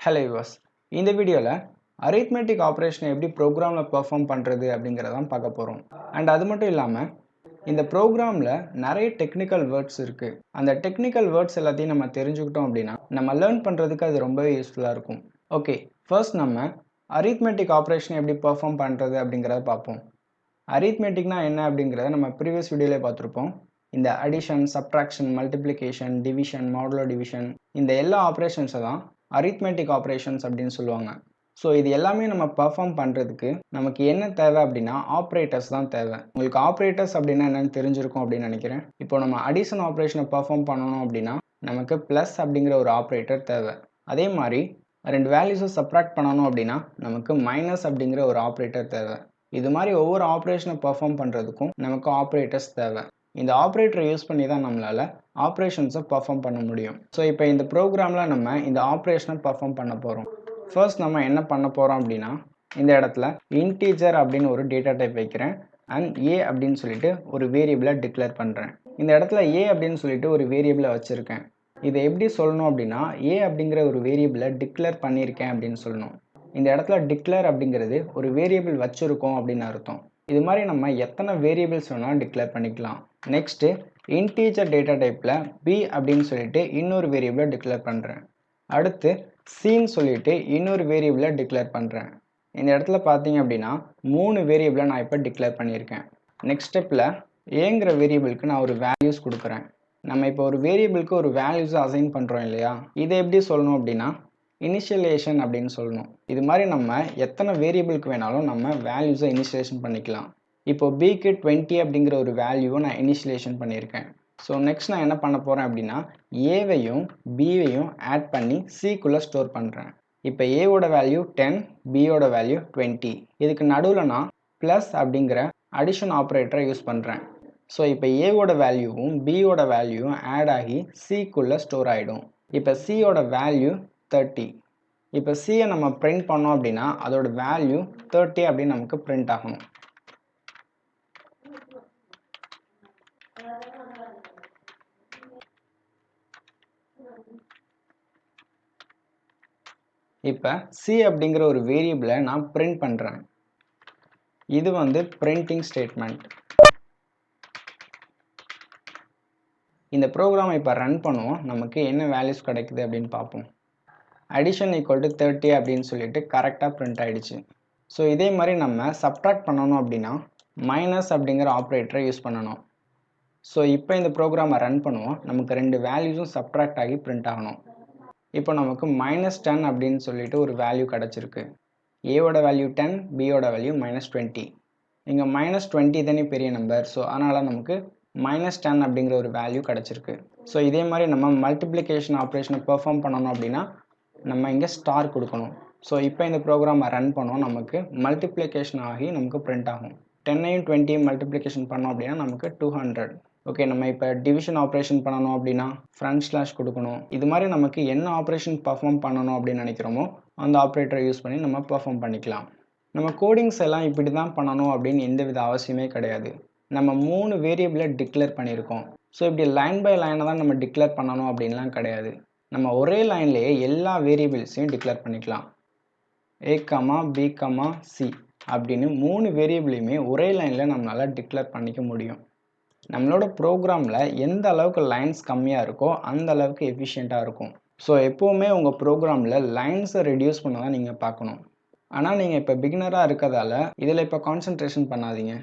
Hello viewers. இந்த வீடியோல arithmetic operation எப்படி ப்ரோக்ராம்ல பெர்ஃபார்ம் பண்றது அப்படிங்கறத பார்க்க போறோம். And அது மட்டும் இல்லாம இந்த ப்ரோக்ராம்ல நிறைய டெக்னிக்கல் வேர்ட்ஸ் இருக்கு. அந்த டெக்னிக்கல் வேர்ட்ஸ் எல்லாத்தையும் நம்ம தெரிஞ்சுக்கிட்டோம் அப்படினா நம்ம லேர்ன் பண்றதுக்கு அது ரொம்பவே யூஸ்ஃபுல்லா இருக்கும். ஓகே, ஃபர்ஸ்ட் நம்ம arithmetic operation எப்படி பெர்ஃபார்ம் பண்றது அப்படிங்கறத பார்ப்போம். arithmeticனா என்ன அப்படிங்கறத நம்ம previous வீடியோல பார்த்திருப்போம். இந்த addition, subtraction, multiplication, division, modulo division இந்த எல்லா ஆபரேஷன்ஸை தான் arithmetic operations அப்படின்னு சொல்லுவாங்க. ஸோ இது எல்லாமே நம்ம பெர்ஃபார்ம் பண்ணுறதுக்கு நமக்கு என்ன தேவை அப்படின்னா ஆப்ரேட்டர்ஸ் தான் தேவை. உங்களுக்கு ஆப்ரேட்டர்ஸ் அப்படின்னா என்னன்னு தெரிஞ்சிருக்கும் அப்படின்னு நினைக்கிறேன். இப்போ நம்ம அடிஷன் ஆப்ரேஷனை பெர்ஃபார்ம் பண்ணணும் அப்படின்னா நமக்கு ப்ளஸ் அப்படிங்கிற ஒரு ஆப்ரேட்டர் தேவை. அதே மாதிரி ரெண்டு வேல்யூஸை சப்ராக்ட் பண்ணணும் அப்படின்னா நமக்கு மைனஸ் அப்படிங்கிற ஒரு ஆப்ரேட்டர் தேவை. இது மாதிரி ஒவ்வொரு ஆப்ரேஷனை பெர்ஃபார்ம் பண்ணுறதுக்கும் நமக்கு ஆப்ரேட்டர்ஸ் தேவை. இந்த ஆப்ரேட்டரை யூஸ் பண்ணி தான் நம்மளால் ஆப்ரேஷன்ஸை பெர்ஃபார்ம் பண்ண முடியும். ஸோ இப்போ இந்த ப்ரோக்ராமில் நம்ம இந்த ஆப்ரேஷனை பெர்ஃபார்ம் பண்ண போகிறோம். ஃபர்ஸ்ட் நம்ம என்ன பண்ண போகிறோம் அப்படின்னா இந்த இடத்துல இன்டீஜர் அப்படின்னு ஒரு டேட்டா டைப் வைக்கிறேன். அண்ட் ஏ அப்படின்னு சொல்லிட்டு ஒரு வேரியபிளை டிக்ளேர் பண்ணுறேன். இந்த இடத்துல ஏ அப்படின்னு சொல்லிட்டு ஒரு வேரியபிளை வச்சுருக்கேன். இதை எப்படி சொல்லணும் அப்படின்னா ஏ அப்படிங்கிற ஒரு வேரியபிளை டிக்ளேர் பண்ணியிருக்கேன் அப்படின்னு சொல்லணும். இந்த இடத்துல டிக்ளேர் அப்படிங்கிறது ஒரு வேரியபிள் வச்சுருக்கோம் அப்படின்னு அர்த்தம். இது மாதிரி நம்ம எத்தனை வேரியபிள்ஸ் வேணாலும் டிக்ளேர் பண்ணிக்கலாம். நெக்ஸ்ட்டு இன்டீஜர் டேட்டா டைப்பில் பி அப்படின்னு சொல்லிட்டு இன்னொரு வேரியபிளை டிக்ளேர் பண்ணுறேன். அடுத்து சின்னு சொல்லிட்டு இன்னொரு வேரியபிளை டிக்ளேர் பண்ணுறேன். இந்த இடத்துல பார்த்தீங்க அப்படின்னா 3 வேரியபிளை நான் இப்போ டிக்ளேர் பண்ணியிருக்கேன். நெக்ஸ்ட் ஸ்டெப்பில் ஏங்கிற வேரியபிளுக்கு நான் ஒரு வேல்யூஸ் கொடுக்குறேன். நம்ம இப்போ ஒரு வேரியபிளுக்கு ஒரு வேல்யூஸை அசைன் பண்ணுறோம் இல்லையா, இதை எப்படி சொல்லணும் அப்படின்னா இனிஷியலேஷன் அப்படின்னு சொல்லணும். இது மாதிரி நம்ம எத்தனை வேரியபிளுக்கு வேணாலும் நம்ம வேல்யூஸை இனிஷியலேஷன் பண்ணிக்கலாம். இப்போ பிக்கு 20 அப்படிங்கிற ஒரு வேல்யூவை நான் இனிஷியலேஷன் பண்ணியிருக்கேன். ஸோ நெக்ஸ்ட் நான் என்ன பண்ண போகிறேன் அப்படின்னா ஏவையும் பியையும் ஆட் பண்ணி சிக்குள்ளே ஸ்டோர் பண்ணுறேன். இப்போ ஏவோட வேல்யூ 10, பியோட வேல்யூ 20. இதுக்கு நடுவில் நான் ப்ளஸ் அப்படிங்கிற அடிஷன் ஆப்ரேட்டரை யூஸ் பண்ணுறேன். ஸோ இப்போ ஏவோட வேல்யூவும் பியோட வேல்யூவும் ஆட் ஆகி சிக்குள்ளே ஸ்டோர் ஆகிடும். இப்போ சியோட வேல்யூ 30. இப்போ சியை நம்ம பிரிண்ட் பண்ணோம் அப்படின்னா அதோட வேல்யூ 30 அப்படின்னு நமக்கு பிரிண்ட் ஆகணும். இப்போ சி அப்படிங்கிற ஒரு வேரியபிளை நான் பிரிண்ட் பண்ணுறேன். இது வந்து பிரிண்டிங் ஸ்டேட்மெண்ட். இந்த ப்ரோக்ராமை இப்போ ரன் பண்ணுவோம். நமக்கு என்ன வேல்யூஸ் கிடைக்குது அப்படின்னு பார்ப்போம். அடிஷன் ஈக்குவல் டு 30 அப்படின்னு சொல்லிட்டு கரெக்டாக பிரிண்ட் ஆகிடுச்சு. ஸோ இதே மாதிரி நம்ம சப்ட்ராக்ட் பண்ணணும் அப்படின்னா மைனஸ் அப்படிங்கிற ஆப்ரேட்டரை யூஸ் பண்ணணும். ஸோ இப்போ இந்த ப்ரோக்ராமை ரன் பண்ணுவோம். நமக்கு ரெண்டு வேல்யூஸும் சப்ட்ராக்ட் ஆகி பிரிண்ட் ஆகணும். இப்போ நமக்கு -10 அப்படின்னு சொல்லிட்டு ஒரு வேல்யூ கிடச்சிருக்கு. ஏவோட வேல்யூ 10, பியோட வேல்யூ -20. இங்கே -20 தானே பெரிய நம்பர். ஸோ அதனால் நமக்கு -10 அப்படிங்கிற ஒரு வேல்யூ கிடச்சிருக்கு. ஸோ இதே மாதிரி நம்ம மல்டிப்ளிகேஷன் ஆப்ரேஷனை பெர்ஃபார்ம் பண்ணணும் அப்படின்னா நம்ம இங்கே ஸ்டார் கொடுக்கணும். ஸோ இப்போ இந்த ப்ரோக்ராமை ரன் பண்ணோம். நமக்கு மல்டிப்ளிகேஷன் ஆகி நமக்கு பிரிண்ட் ஆகும். 10ஐயும் 20 மல்டிப்ளிகேஷன் பண்ணோம் அப்படின்னா நமக்கு 200. ஓகே, நம்ம இப்போ டிவிஷன் ஆப்ரேஷன் பண்ணணும் அப்படின்னா ஃப்ரண்ட் ஸ்லாஷ் கொடுக்கணும். இது மாதிரி நமக்கு என்ன ஆப்ரேஷன் பர்ஃபார்ம் பண்ணணும் அப்படின்னு நினைக்கிறோமோ அந்த ஆப்ரேட்டரை யூஸ் பண்ணி நம்ம பர்ஃபார்ம் பண்ணிக்கலாம். நம்ம கோடிங்ஸ் எல்லாம் இப்படி தான் பண்ணணும் அப்படின்னு எந்தவித அவசியமே கிடையாது. நம்ம 3 வேரியபிளை டிக்ளேர் பண்ணியிருக்கோம். ஸோ இப்படி லைன் பை லைனை தான் நம்ம டிக்ளேர் பண்ணணும் அப்படின்லாம் கிடையாது. நம்ம ஒரே லைன்லேயே எல்லா வேரியபிள்ஸையும் டிக்ளேர் பண்ணிக்கலாம். ஏ கமா பி கமா சி அப்படின்னு 3 வேரியபிளையுமே ஒரே லைனில் நம்மளால் டிக்ளேர் பண்ணிக்க முடியும். நம்மளோட ப்ரோக்ராமில் எந்த அளவுக்கு லைன்ஸ் கம்மியாக இருக்கோ அந்த அளவுக்கு எஃபிஷியண்ட்டாக இருக்கும். ஸோ எப்போவுமே உங்கள் ப்ரோக்ராமில் லைன்ஸை ரெடியூஸ் பண்ண தான் நீங்கள் பார்க்கணும். ஆனால் நீங்கள் இப்போ பிகினராக இருக்கிறதால இதில் இப்போ கான்சன்ட்ரேஷன் பண்ணாதீங்க.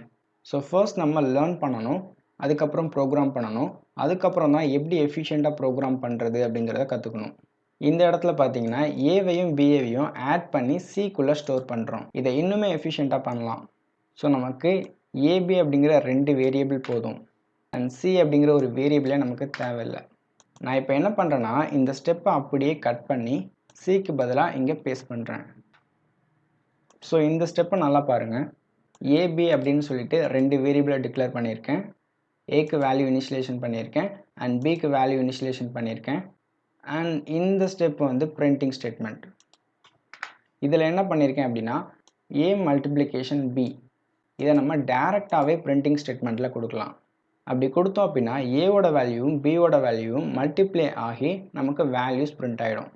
ஸோ ஃபர்ஸ்ட் நம்ம லேர்ன் பண்ணணும், அதுக்கப்புறம் ப்ரோக்ராம் பண்ணணும், அதுக்கப்புறம் தான் எப்படி எஃபிஷியண்ட்டாக ப்ரோக்ராம் பண்ணுறது அப்படிங்கிறத கற்றுக்கணும். இந்த இடத்துல பார்த்தீங்கன்னா ஏவையும் பிஏவையும் ஆட் பண்ணி சிக்குள்ளே ஸ்டோர் பண்ணுறோம். இதை இன்னுமே எஃபிஷியண்ட்டாக பண்ணலாம். ஸோ நமக்கு ஏபி அப்படிங்கிற 2 வேரியபிள் போதும். அண்ட் சி அப்படிங்கிற ஒரு வேரியபிளே நமக்கு தேவையில்லை. நான் இப்போ என்ன பண்ணுறேன்னா இந்த ஸ்டெப்பை அப்படியே கட் பண்ணி சிக்கு பதிலாக இங்கே பேஸ்ட் பண்ணுறேன். ஸோ இந்த ஸ்டெப்பை நல்லா பாருங்கள். ஏபி அப்படின்னு சொல்லிட்டு 2 வேரியபிளை டிக்ளேர் பண்ணியிருக்கேன். ஏக்கு வேல்யூ இனிஷியலேஷன் பண்ணியிருக்கேன் அண்ட் பிக்கு வேல்யூ இனிஷியலேஷன் பண்ணியிருக்கேன். அண்ட் இந்த ஸ்டெப் வந்து பிரிண்டிங் ஸ்டேட்மெண்ட். இதில் என்ன பண்ணியிருக்கேன் அப்படின்னா ஏ மல்டிப்ளிகேஷன் பி இதை நம்ம டைரெக்டாகவே பிரிண்டிங் ஸ்டேட்மெண்ட்டில் கொடுக்கலாம். அப்படி கொடுத்தோம் அப்படின்னா ஏவோட வேல்யூவும் பியோட வேல்யூவும் மல்டிப்ளை ஆகி நமக்கு வேல்யூஸ் பிரிண்ட் ஆகிடும்.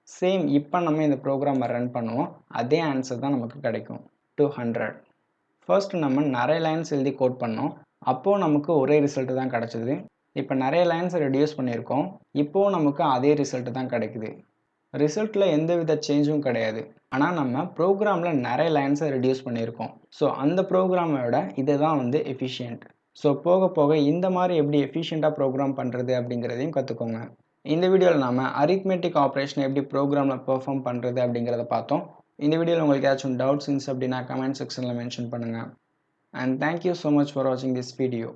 சேம் இப்போ நம்ம இந்த ப்ரோக்ராமை ரன் பண்ணுவோம், அதே ஆன்சர் தான் நமக்கு கிடைக்கும் 200. ஃபர்ஸ்ட் நம்ம நிறைய லைன்ஸ் எழுதி கோட் பண்ணோம், அப்போது நமக்கு ஒரே ரிசல்ட் தான் கிடச்சிது. இப்போ நிறைய லைன்ஸை ரெடியூஸ் பண்ணியிருக்கோம், இப்போது நமக்கு அதே ரிசல்ட் தான் கிடைக்குது. ரிசல்ட்டில் எந்த வித சேஞ்சும் கிடையாது, ஆனால் நம்ம ப்ரோக்ராமில் நிறைய லைன்ஸை ரெடியூஸ் பண்ணியிருக்கோம். ஸோ அந்த ப்ரோக்ராமை விட இது தான் வந்து எஃபிஷியன்ட். ஸோ போக போக இந்த மாதிரி எப்படி எஃபிஷியண்ட்டாக ப்ரோக்ராம் பண்ணுறது அப்படிங்கிறதையும் கற்றுக்கோங்க. இந்த வீடியோவில் நாம் அரித்மெட்டிக் ஆப்ரேஷன் எப்படி ப்ரோக்ராமில் பெர்ஃபார்ம் பண்ணுறது அப்படிங்கிறத பார்த்தோம். இந்த வீடியோவில் உங்களுக்கு ஏதாச்சும் டவுட்ஸ் இருந்துச்சு அப்படின்னா கமெண்ட் செக்ஷனில் மென்ஷன் பண்ணுங்கள். And thank you so much for watching this video.